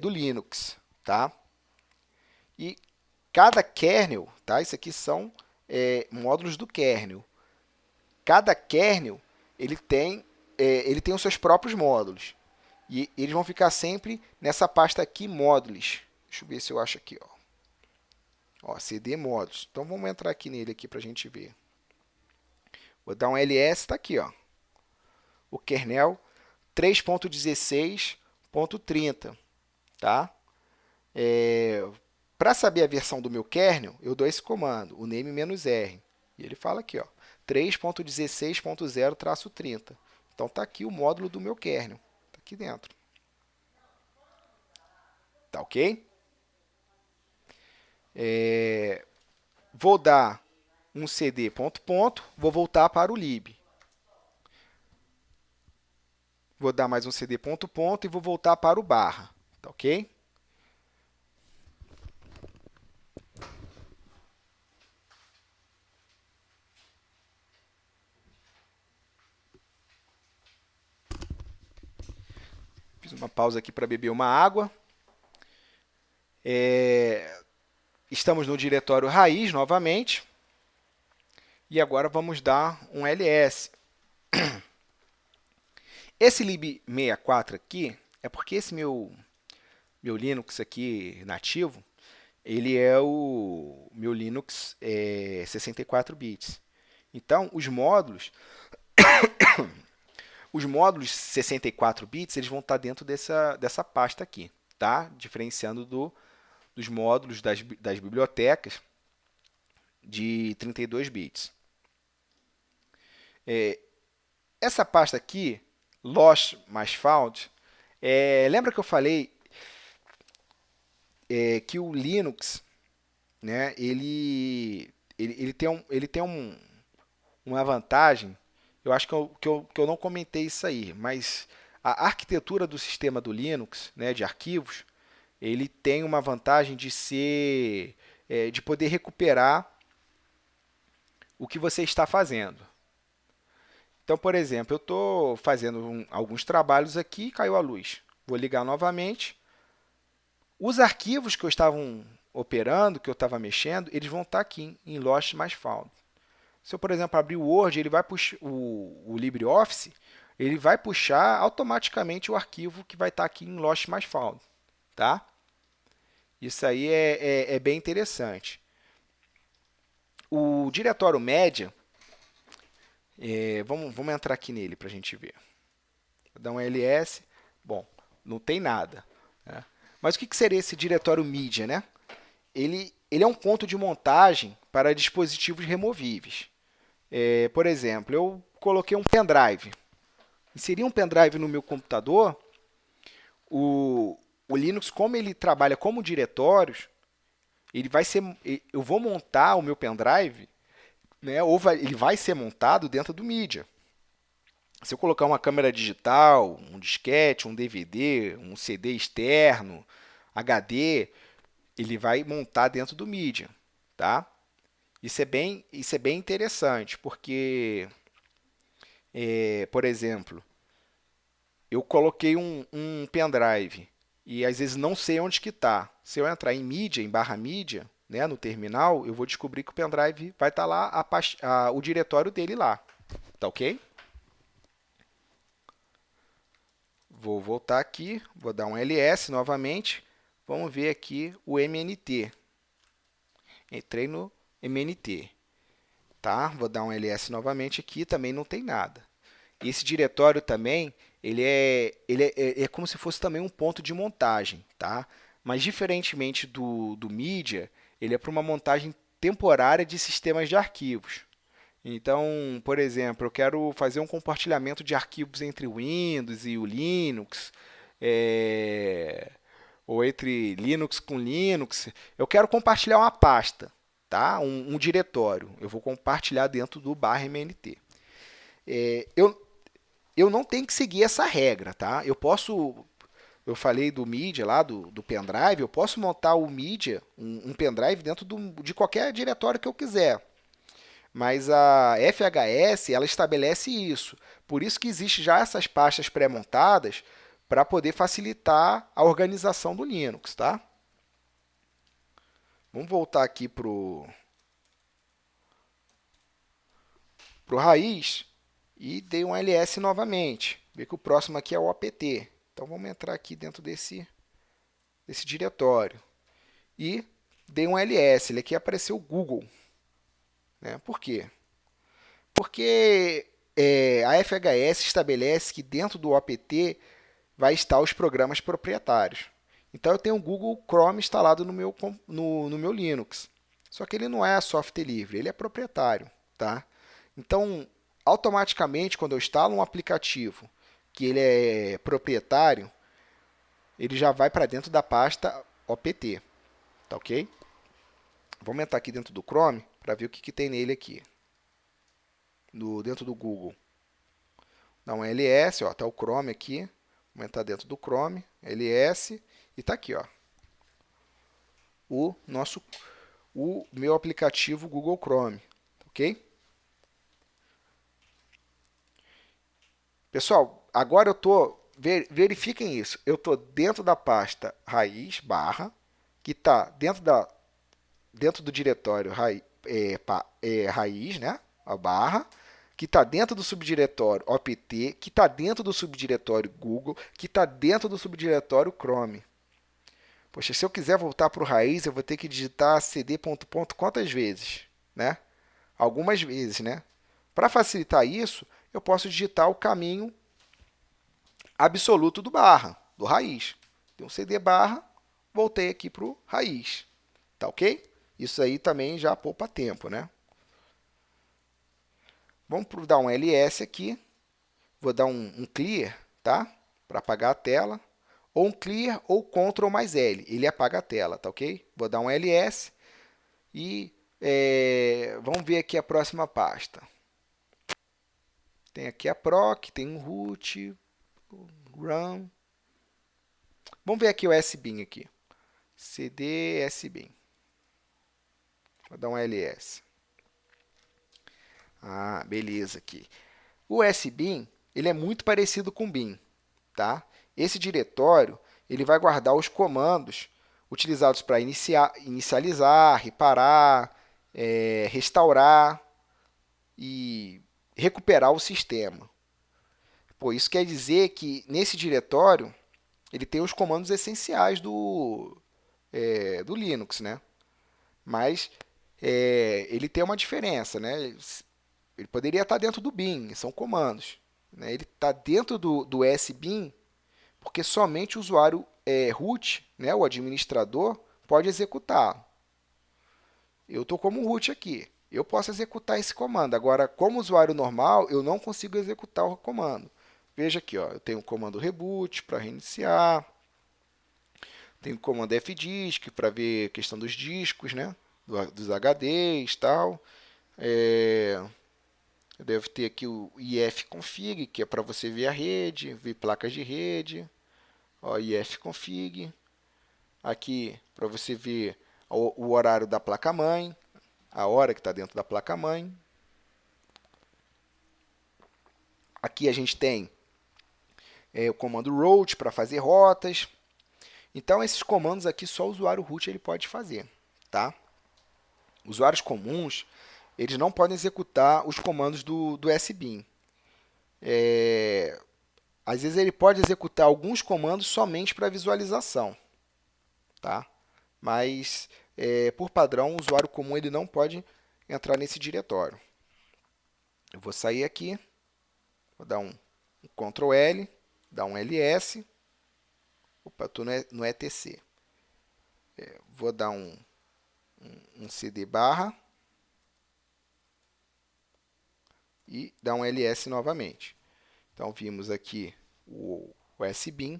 Linux, tá? E cada kernel, tá? Isso aqui são módulos do kernel. Cada kernel ele tem os seus próprios módulos. E eles vão ficar sempre nessa pasta aqui, módulos. Deixa eu ver se eu acho aqui. Ó, cd módulos. Então vamos entrar aqui nele para a gente ver. Vou dar um ls, está aqui. Ó. O kernel 3.16.30. Tá? Para saber a versão do meu kernel, eu dou esse comando, o name-r. E ele fala aqui, 3.16.0-30. Então, está aqui o módulo do meu kernel. Está aqui dentro. Tá ok? Vou dar um cd ponto ponto, vou voltar para o lib. Vou dar mais um cd ponto ponto e vou voltar para o barra. Tá ok? Fiz uma pausa aqui para beber uma água. Estamos no diretório raiz novamente. E agora vamos dar um ls. Esse lib64 aqui é porque esse meu Linux aqui nativo, ele é o meu Linux 64 bits. Então, os módulos 64 bits, eles vão estar dentro dessa pasta aqui, tá? Diferenciando dos módulos das bibliotecas de 32 bits. Essa pasta aqui, lost mais found, lembra que eu falei que o Linux, né, ele tem uma vantagem. Eu acho que eu não comentei isso aí, mas a arquitetura do sistema do Linux, né, de arquivos, ele tem uma vantagem de de poder recuperar o que você está fazendo. Então, por exemplo, eu estou fazendo alguns trabalhos aqui, caiu a luz. Vou ligar novamente. Os arquivos que eu estava operando, que eu estava mexendo, eles vão estar aqui em Lost mais Found. Se eu, por exemplo, abrir o Word, ele vai puxar o LibreOffice, ele vai puxar automaticamente o arquivo que vai estar aqui em Lost mais Found, tá? Isso aí é bem interessante. O diretório média, vamos entrar aqui nele para a gente ver. Vou dar um ls, bom, não tem nada, né? Mas o que seria esse diretório mídia, né? Ele é um ponto de montagem para dispositivos removíveis. Por exemplo, eu coloquei um pendrive. Inseri um pendrive no meu computador, o Linux, como ele trabalha como diretórios, eu vou montar o meu pendrive, né, ele vai ser montado dentro do mídia. Se eu colocar uma câmera digital, um disquete, um DVD, um CD externo, HD, ele vai montar dentro do mídia, tá? Isso é bem interessante, porque, por exemplo, eu coloquei um pendrive e às vezes não sei onde que está. Se eu entrar em mídia, em barra mídia, né, no terminal, eu vou descobrir que o pendrive vai estar lá, o diretório dele lá. Tá ok? Vou voltar aqui, vou dar um ls novamente. Vamos ver aqui o MNT. Entrei no MNT. Tá? Vou dar um ls novamente aqui, também não tem nada. E esse diretório também, ele é como se fosse também um ponto de montagem, tá? Mas diferentemente do Media, ele é para uma montagem temporária de sistemas de arquivos. Então, por exemplo, eu quero fazer um compartilhamento de arquivos entre o Windows e o Linux, é, ou entre Linux com Linux. Eu quero compartilhar uma pasta, tá? Um diretório. Eu vou compartilhar dentro do barra MNT. É, eu não tenho que seguir essa regra, tá? Eu falei do mídia lá, do pendrive, eu posso montar o mídia, um pendrive dentro de qualquer diretório que eu quiser. Mas a FHS, ela estabelece isso. Por isso que existe já essas pastas pré-montadas para poder facilitar a organização do Linux, tá? Vamos voltar aqui pro raiz e dei um ls novamente. Vê que o próximo aqui é o opt. Então vamos entrar aqui dentro desse diretório. E dei um ls. Ele aqui apareceu o Google. Né? Por quê? Porque a FHS estabelece que dentro do opt vai estar os programas proprietários. Então eu tenho o Google Chrome instalado no meu Linux. Só que ele não é software livre, ele é proprietário. Tá? Então, automaticamente, quando eu instalo um aplicativo que ele é proprietário, ele já vai para dentro da pasta opt. Tá ok? Vamos entrar aqui dentro do Chrome para ver o que tem nele aqui. Dentro do Google. Dá um ls, ó, tá o Chrome aqui. Vamos entrar dentro do Chrome, ls, e está aqui, ó, o meu aplicativo Google Chrome, ok? Pessoal, agora eu tô, verifiquem isso, eu tô dentro da pasta raiz barra, que está dentro do diretório raiz, né? A barra, que está dentro do subdiretório opt, que está dentro do subdiretório Google, que está dentro do subdiretório Chrome. Poxa, se eu quiser voltar para o raiz, eu vou ter que digitar cd ponto ponto quantas vezes, né? Algumas vezes, né? Para facilitar isso, eu posso digitar o caminho absoluto do barra, do raiz. Então, cd barra, voltei aqui para o raiz. Tá ok? Isso aí também já poupa tempo, né? Vamos dar um ls aqui. Vou dar um clear, tá? Para apagar a tela. Ou um clear ou Ctrl mais L. Ele apaga a tela, tá ok? Vou dar um ls e vamos ver aqui a próxima pasta. Tem aqui a proc, tem um root, run. Vamos ver aqui o sbin aqui. cd sbin. Vou dar um ls. Ah, beleza aqui. O SBIN, ele é muito parecido com o bin, tá? Esse diretório, ele vai guardar os comandos utilizados para inicializar, reparar, restaurar e recuperar o sistema. Pô, isso quer dizer que nesse diretório ele tem os comandos essenciais do Linux, né? Mas ele tem uma diferença, né? Ele poderia estar dentro do bin, são comandos, né? Ele está dentro do SBIN porque somente o usuário root, né, o administrador, pode executar. Eu estou como root aqui. Eu posso executar esse comando. Agora, como usuário normal, eu não consigo executar o comando. Veja aqui, ó, eu tenho o comando reboot para reiniciar. Tenho o comando fdisk para ver a questão dos discos, né, dos HDs e tal. Eu devo ter aqui o ifconfig, que é para você ver a rede, ver placas de rede. Ó, ifconfig. Aqui para você ver o horário da placa-mãe, a hora que está dentro da placa-mãe. Aqui a gente tem o comando route para fazer rotas. Então, esses comandos aqui só o usuário root ele pode fazer. Tá? Usuários comuns eles não podem executar os comandos do SBIN. Às vezes ele pode executar alguns comandos somente para visualização. Tá? Mas, por padrão, o usuário comum ele não pode entrar nesse diretório. Eu vou sair aqui, vou dar um Ctrl L, dar um ls. Opa, estou no etc. Vou dar um cd barra e dar um ls novamente. Então, vimos aqui o SBIN.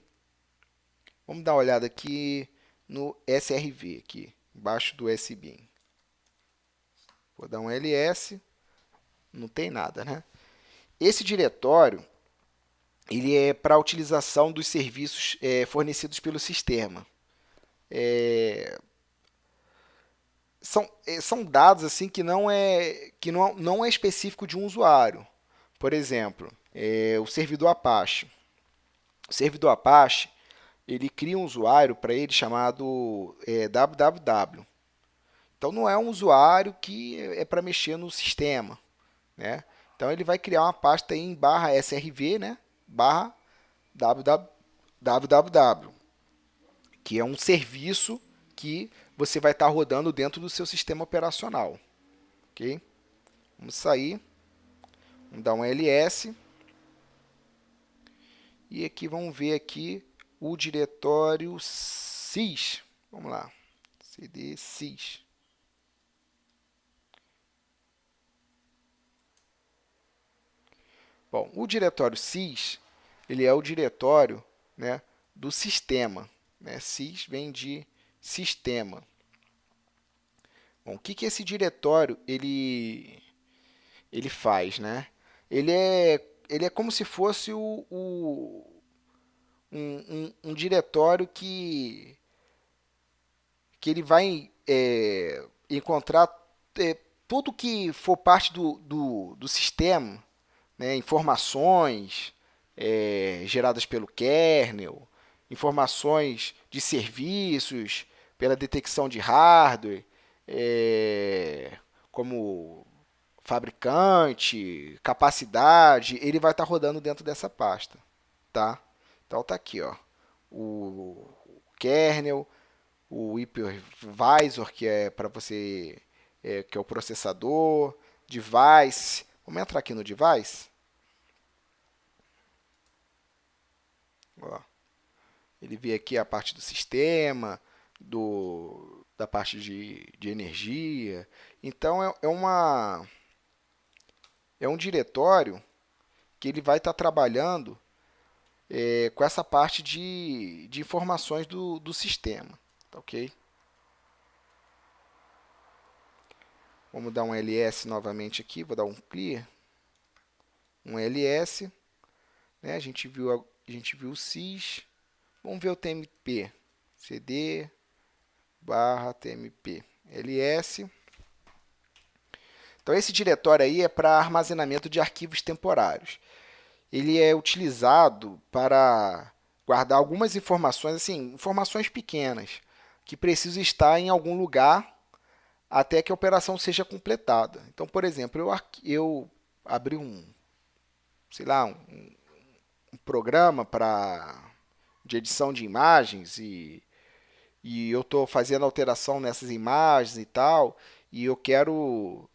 Vamos dar uma olhada aqui no srv, aqui, embaixo do SBIN. Vou dar um ls, não tem nada, né? Esse diretório ele é para a utilização dos serviços fornecidos pelo sistema. São dados assim que não é específico de um usuário. Por exemplo, o servidor Apache. O servidor Apache ele cria um usuário para ele chamado www. Então, não é um usuário que é para mexer no sistema, né? Então, ele vai criar uma pasta em /srv, né? /www, que é um serviço que você vai estar rodando dentro do seu sistema operacional. Ok? Vamos sair, vamos dar um ls, e aqui vamos ver aqui o diretório sys. Vamos lá, cd sys. Bom, o diretório sys, ele é o diretório, né, do sistema. Né? Sys vem de sistema. Bom, o que esse diretório ele faz? Né? Ele é como se fosse um diretório que ele vai encontrar tudo que for parte do sistema, né, informações geradas pelo kernel, informações de serviços, pela detecção de hardware, como fabricante, capacidade, ele vai estar rodando dentro dessa pasta. Tá? Então está aqui, ó, o kernel, o hypervisor, que é para você, que é o processador, device. Vamos entrar aqui no device. Ó, ele vê aqui a parte do sistema, da parte de energia. Então, é um diretório que ele vai estar trabalhando com essa parte de informações do sistema. Tá, ok? Vamos dar um ls novamente aqui, vou dar um clear, um ls, né? A gente viu o sys. Vamos ver o tmp, cd /tmp ls. Então, esse diretório aí é para armazenamento de arquivos temporários. Ele é utilizado para guardar algumas informações, assim, informações pequenas, que precisam estar em algum lugar até que a operação seja completada. Então, por exemplo, eu abri sei lá, um programa de edição de imagens e eu estou fazendo alteração nessas imagens e tal, e eu quero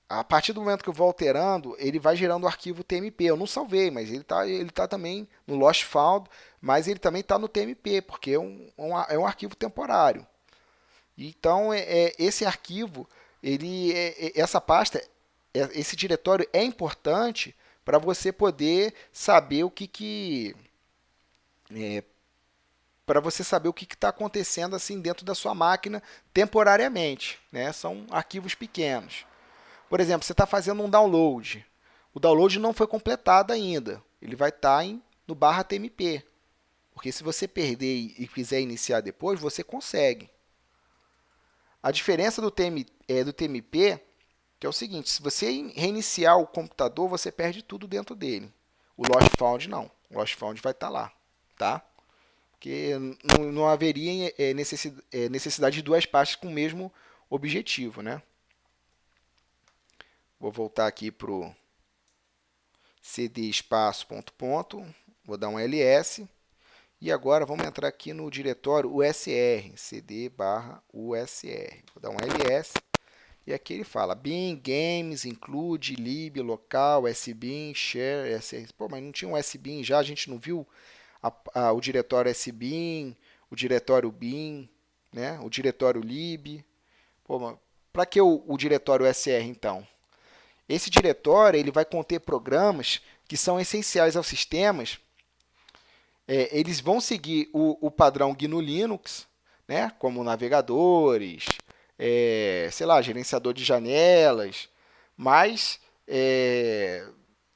a partir do momento que eu vou alterando, ele vai gerando o arquivo TMP. Eu não salvei, mas ele tá também no Lost Found, mas ele também está no TMP, porque é um arquivo temporário. Então, esse arquivo, essa pasta, esse diretório é importante para você poder saber para você saber o que está acontecendo assim dentro da sua máquina temporariamente, né? São arquivos pequenos. Por exemplo, você está fazendo um download. O download não foi completado ainda. Ele vai estar no barra TMP. Porque se você perder e quiser iniciar depois, você consegue. A diferença do TMP que é o seguinte, se você reiniciar o computador, você perde tudo dentro dele. O Lost Found não. O Lost Found vai estar lá. Tá? Porque não haveria necessidade de duas pastas com o mesmo objetivo. Né? Vou voltar aqui para o cd espaço ponto ponto, vou dar um ls, e agora vamos entrar aqui no diretório usr, cd barra usr, vou dar um ls, e aqui ele fala bin, games, include, lib, local, sbin, share, ss. Pô, mas não tinha um sbin já, a gente não viu o diretório sbin, o diretório bin, né? O diretório lib. Para que o diretório usr então? Esse diretório ele vai conter programas que são essenciais aos sistemas. Eles vão seguir o padrão GNU Linux, né? Como navegadores, sei lá, gerenciador de janelas, mas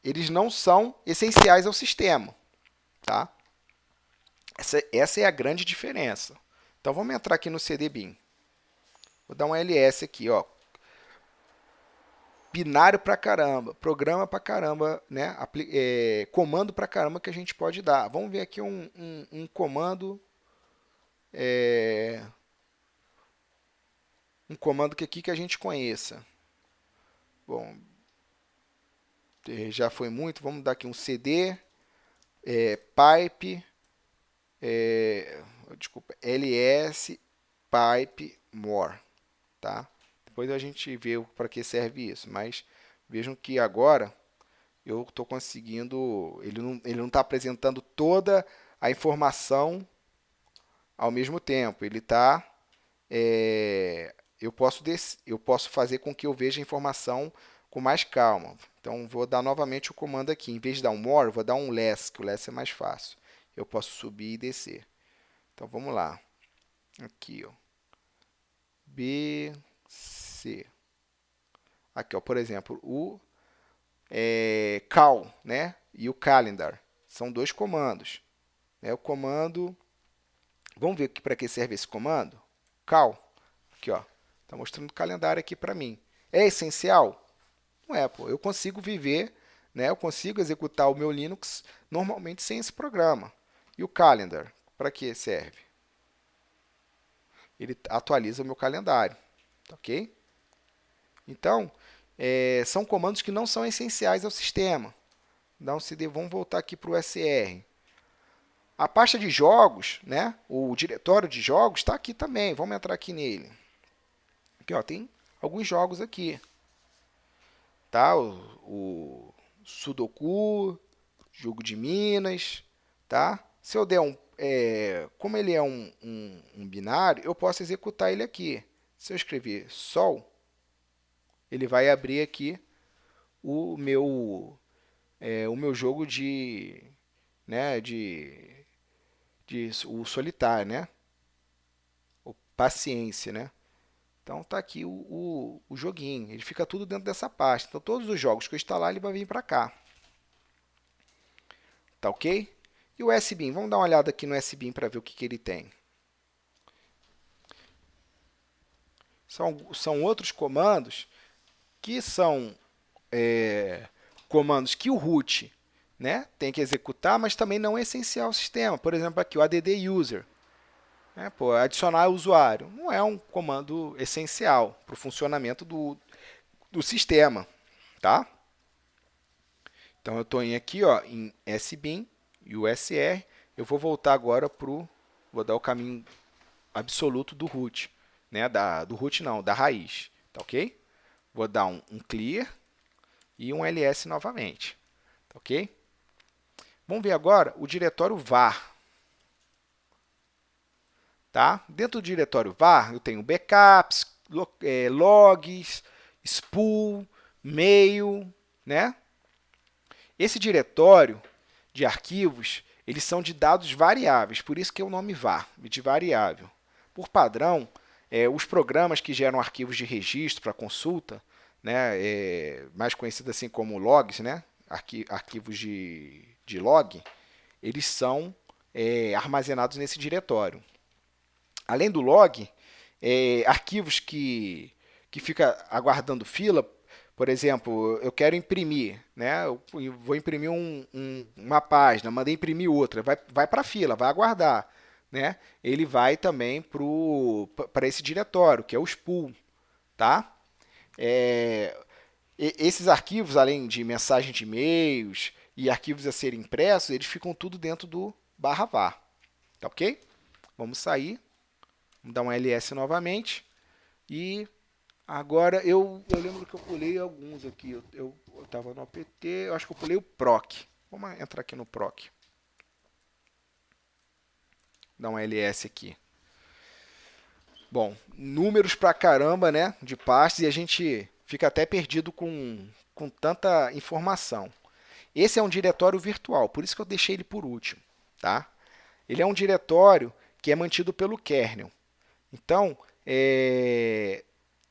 eles não são essenciais ao sistema. Tá? Essa é a grande diferença. Então vamos entrar aqui no cdbin. Vou dar um ls aqui, ó. Binário pra caramba, programa pra caramba, né? Comando pra caramba que a gente pode dar. Vamos ver aqui um comando, um comando que a gente conheça. Bom, já foi muito. Vamos dar aqui um cd, pipe, desculpa, ls pipe more, tá? Depois a gente vê para que serve isso, mas vejam que agora eu estou conseguindo, ele não está apresentando toda a informação ao mesmo tempo. Ele está, eu posso fazer com que eu veja a informação com mais calma. Então vou dar novamente o comando aqui. Em vez de dar um more, vou dar um less, que o less é mais fácil. Eu posso subir e descer. Então vamos lá. Aqui, ó. B, C. Aqui, ó, por exemplo, o cal, né? E o calendar. São dois comandos. O comando... Vamos ver para que serve esse comando? Cal. Aqui, ó. Está mostrando o calendário aqui para mim. É essencial? Não é, pô. Eu consigo viver, né? Eu consigo executar o meu Linux normalmente sem esse programa. E o calendar? Para que serve? Ele atualiza o meu calendário. Ok? Então, são comandos que não são essenciais ao sistema. Dá um cd, vamos voltar aqui para o usr. A pasta de jogos, né, o diretório de jogos está aqui também. Vamos entrar aqui nele. Aqui, ó, tem alguns jogos aqui. Tá? O Sudoku, jogo de Minas. Tá? Se eu der como ele é um binário, eu posso executar ele aqui. Se eu escrever sol, ele vai abrir aqui o meu jogo o solitário, né? O paciência, né? Então tá aqui o joguinho, ele fica tudo dentro dessa pasta. Então todos os jogos que eu instalar, ele vai vir para cá. Tá ok? E o SBIN, vamos dar uma olhada aqui no SBIN para ver o que ele tem. São outros comandos que são comandos que o root, né, tem que executar, mas também não é essencial ao sistema. Por exemplo, aqui o add user, né, pô, adicionar usuário, não é um comando essencial para o funcionamento do sistema, tá? Então eu estou aqui, ó, em sbin e usr. Eu vou voltar agora vou dar o caminho absoluto do root, né? Do root não, da raiz, tá ok? Vou dar um clear e um ls novamente, tá ok? Vamos ver agora o diretório var. Tá? Dentro do diretório var, eu tenho backups, logs, spool, mail, né? Esse diretório de arquivos, eles são de dados variáveis, por isso que é o nome var, de variável. Por padrão, os programas que geram arquivos de registro para consulta, né, mais conhecido assim como logs, né, arquivos de log, eles são armazenados nesse diretório. Além do log, arquivos que fica aguardando fila, por exemplo, eu quero imprimir, né? Eu vou imprimir uma página, mandei imprimir outra, vai para a fila, vai aguardar, né? Ele vai também para esse diretório, que é o spool, tá? Esses arquivos, além de mensagem de e-mails e arquivos a serem impressos, eles ficam tudo dentro do /var, tá ok? Vamos sair, vamos dar um ls novamente e agora, eu lembro que eu pulei alguns aqui. Eu estava no apt, eu acho que eu pulei o proc. Vamos entrar aqui no proc. Dar um ls aqui. Bom, números pra caramba, né? De pastas, e a gente fica até perdido com tanta informação. Esse é um diretório virtual, por isso que eu deixei ele por último. Tá? Ele é um diretório que é mantido pelo kernel. Então,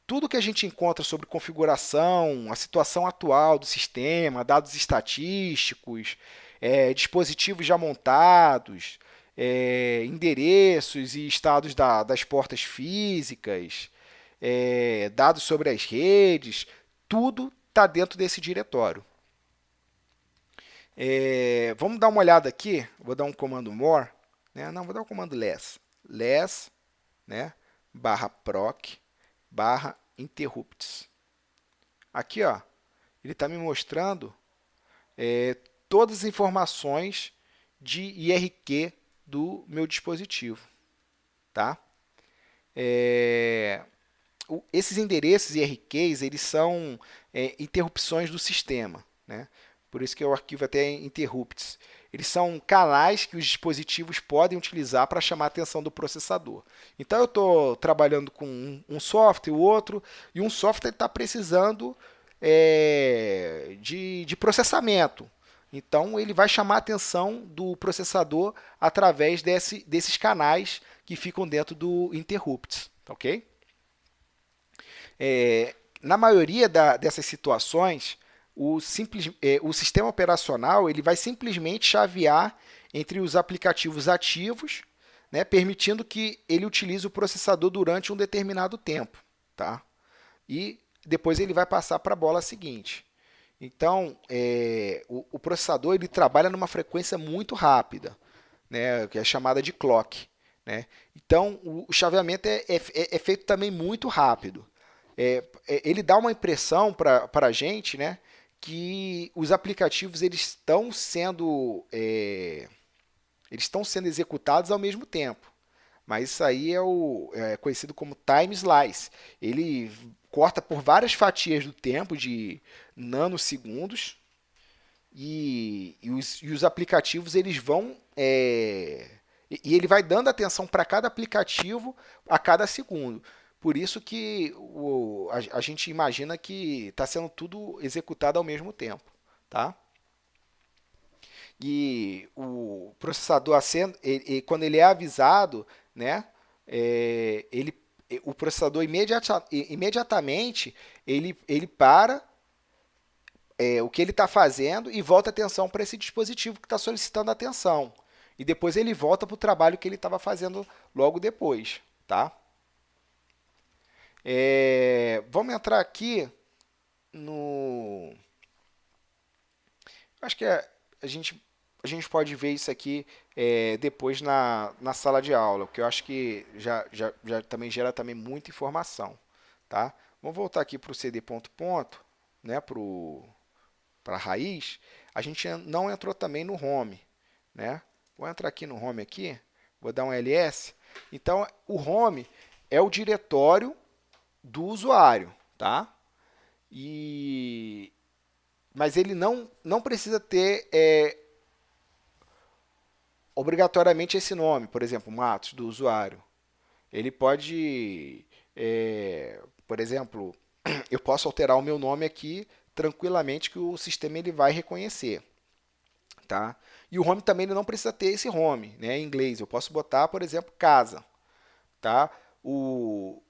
tudo que a gente encontra sobre configuração, a situação atual do sistema, dados estatísticos, dispositivos já montados, endereços e estados das portas físicas, dados sobre as redes, tudo está dentro desse diretório. Vamos dar uma olhada aqui, vou dar um comando more, né? Não, vou dar o comando less, né? /proc /interrupts. Aqui, ó, ele está me mostrando todas as informações de IRQ do meu dispositivo. Tá? Esses endereços IRQs, eles são interrupções do sistema. Né? Por isso que o arquivo até é interrupts. Eles são canais que os dispositivos podem utilizar para chamar a atenção do processador. Então, eu estou trabalhando com um software, o outro, e um software está precisando de processamento. Então, ele vai chamar a atenção do processador através desses canais que ficam dentro do interrupts. Ok? Na maioria dessas situações, o sistema operacional ele vai simplesmente chavear entre os aplicativos ativos, né, permitindo que ele utilize o processador durante um determinado tempo. Tá? E depois ele vai passar para a bola seguinte. Então, o processador ele trabalha numa frequência muito rápida, né, que é chamada de clock. Né? Então, o chaveamento é feito também muito rápido. Ele dá uma impressão para a gente, né, que os aplicativos eles estão sendo executados ao mesmo tempo. Mas isso aí é conhecido como time slice. Ele corta por várias fatias do tempo de nanosegundos e os aplicativos eles vão e ele vai dando atenção para cada aplicativo a cada segundo. Por isso que a gente imagina que está sendo tudo executado ao mesmo tempo. Tá? E o processador, quando ele é avisado, né, o processador imediatamente ele para o que ele está fazendo e volta a atenção para esse dispositivo que está solicitando atenção. E depois ele volta para o trabalho que ele estava fazendo logo depois. Tá? Vamos entrar aqui no... Acho que a gente pode ver isso aqui depois na sala de aula, porque eu acho que já também gera também muita informação, tá? Vamos voltar aqui para o CD ponto ponto, né? Para a raiz. A gente não entrou também no home, né? Vou entrar aqui no home aqui, vou dar um ls. Então, o home é o diretório do usuário, tá? Mas ele não precisa ter obrigatoriamente esse nome, por exemplo, Matos, do usuário. Ele pode, por exemplo, eu posso alterar o meu nome aqui tranquilamente que o sistema ele vai reconhecer, tá? E o home também ele não precisa ter esse home, né, em inglês. Eu posso botar, por exemplo, casa, tá? O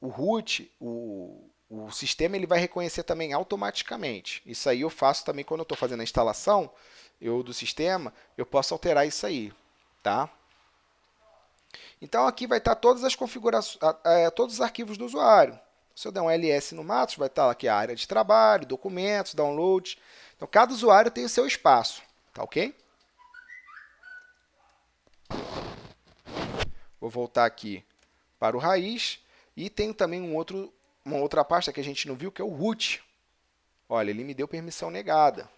root, o sistema ele vai reconhecer também automaticamente. Isso aí eu faço também quando eu estou fazendo a instalação do sistema, eu posso alterar isso aí, tá? Então aqui vai estar todas as configurações, todos os arquivos do usuário. Se eu der um ls no Matos, vai estar aqui a área de trabalho, documentos, downloads. Então cada usuário tem o seu espaço, tá ok? Vou voltar aqui para o raiz e tem também uma outra pasta que a gente não viu, que é o root. Olha, ele me deu permissão negada.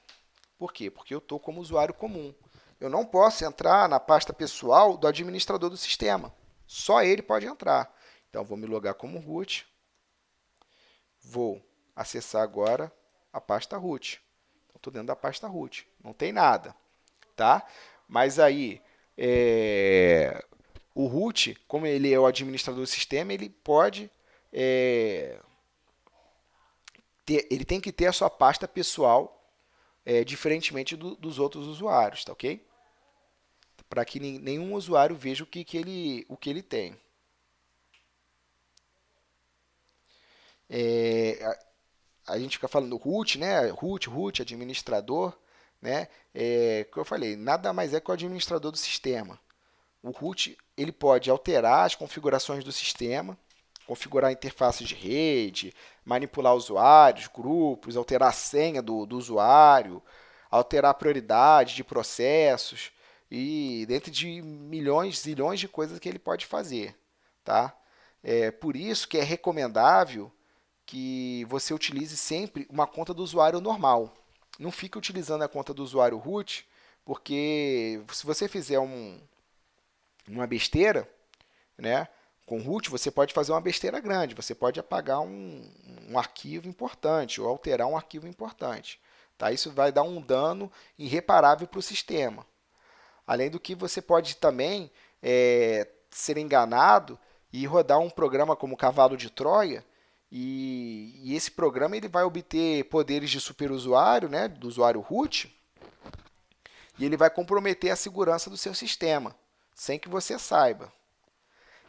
Por quê? Porque eu estou como usuário comum. Eu não posso entrar na pasta pessoal do administrador do sistema. Só ele pode entrar. Então, vou me logar como root. Vou acessar agora a pasta root. Estou dentro da pasta root. Não tem nada, tá? Mas aí, o root, como ele é o administrador do sistema, ele pode ele tem que ter a sua pasta pessoal diferentemente dos outros usuários, tá ok? Para que nenhum usuário veja o que ele tem. A gente fica falando root, né? Root, administrador, né? Como eu falei, nada mais é que o administrador do sistema. O root ele pode alterar as configurações do sistema, configurar a interface de rede, manipular usuários, grupos, alterar a senha do usuário, alterar a prioridade de processos e dentro de milhões, zilhões de coisas que ele pode fazer, tá? Por isso que é recomendável que você utilize sempre uma conta do usuário normal. Não fique utilizando a conta do usuário root, porque se você fizer uma besteira, né, com root, você pode fazer uma besteira grande. Você pode apagar um arquivo importante ou alterar um arquivo importante. Tá? Isso vai dar um dano irreparável para o sistema. Além do que você pode também ser enganado e rodar um programa como Cavalo de Troia, e esse programa ele vai obter poderes de superusuário, né, do usuário root, e ele vai comprometer a segurança do seu sistema, sem que você saiba.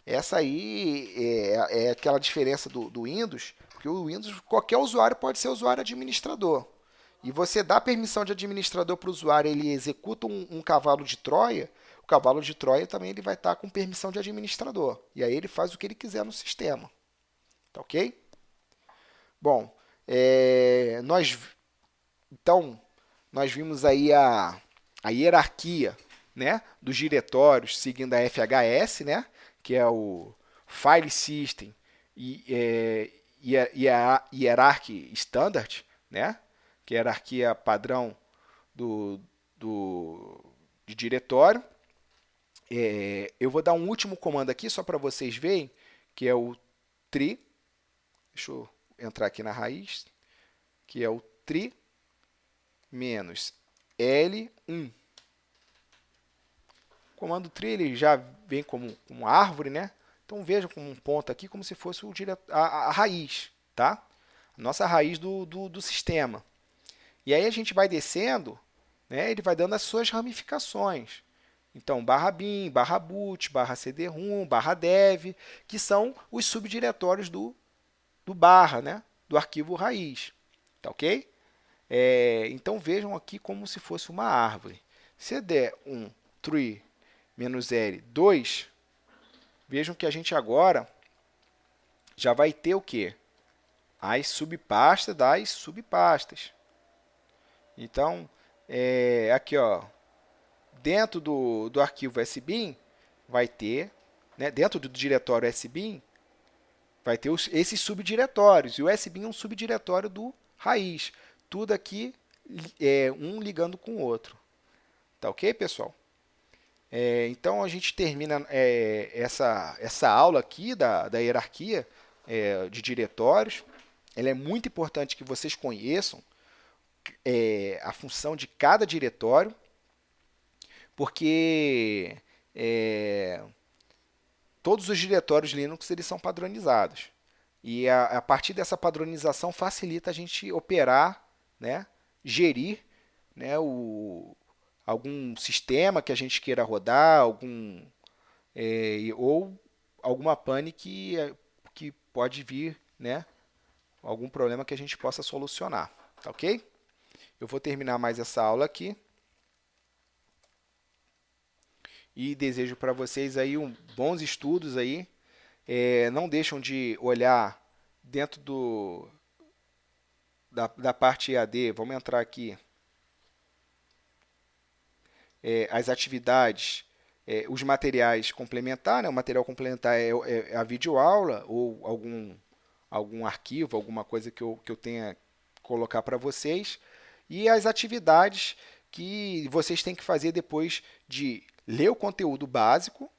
Essa aí é aquela diferença do Windows, porque o Windows, qualquer usuário pode ser usuário administrador. E você dá permissão de administrador para o usuário, ele executa um cavalo de Troia, o cavalo de Troia também ele vai estar com permissão de administrador. E aí ele faz o que ele quiser no sistema. Tá ok? Bom, então, nós vimos aí a hierarquia, né, dos diretórios seguindo a FHS, né, que é o File System e a Hierarchy Standard, né, que é a hierarquia padrão de diretório. Eu vou dar um último comando aqui só para vocês verem, que é o tri. Deixa eu entrar aqui na raiz, que é o tri menos L1. O comando tri ele já vem como árvore, né? Então veja como um ponto aqui, como se fosse a raiz, tá? A nossa raiz do sistema. E aí a gente vai descendo, né? Ele vai dando as suas ramificações. Então, barra bin, barra boot, barra cd-rom, barra dev, que são os subdiretórios do barra, né? Do arquivo raiz. Tá ok? Então vejam aqui como se fosse uma árvore. Se eu der um tree-L2, vejam que a gente agora já vai ter o quê? as subpastas das subpastas. Então, aqui, ó, dentro do arquivo SBIN, vai ter, né, dentro do diretório SBIN, vai ter esses subdiretórios. E o SBIN é um subdiretório do raiz. Tudo aqui é um ligando com o outro. Tá ok, pessoal? Então, a gente termina essa aula aqui da hierarquia de diretórios. Ela é muito importante que vocês conheçam a função de cada diretório, porque todos os diretórios Linux eles são padronizados. E a partir dessa padronização facilita a gente operar, né, gerir, né, algum sistema que a gente queira rodar, ou alguma pane que pode vir, né, algum problema que a gente possa solucionar. Tá ok? Eu vou terminar mais essa aula aqui. E desejo para vocês aí bons estudos aí. Não deixam de olhar dentro da parte EAD. Vamos entrar aqui. As atividades, os materiais complementares. Né? O material complementar é a videoaula ou algum arquivo, alguma coisa que eu tenha que colocar para vocês. E as atividades que vocês têm que fazer depois de ler o conteúdo básico,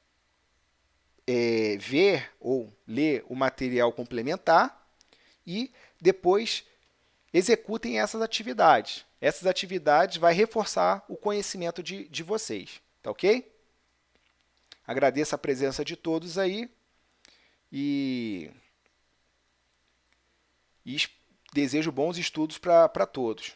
ver ou ler o material complementar e depois executem essas atividades. Essas atividades vão reforçar o conhecimento de vocês, tá ok? Agradeço a presença de todos aí e desejo bons estudos para todos.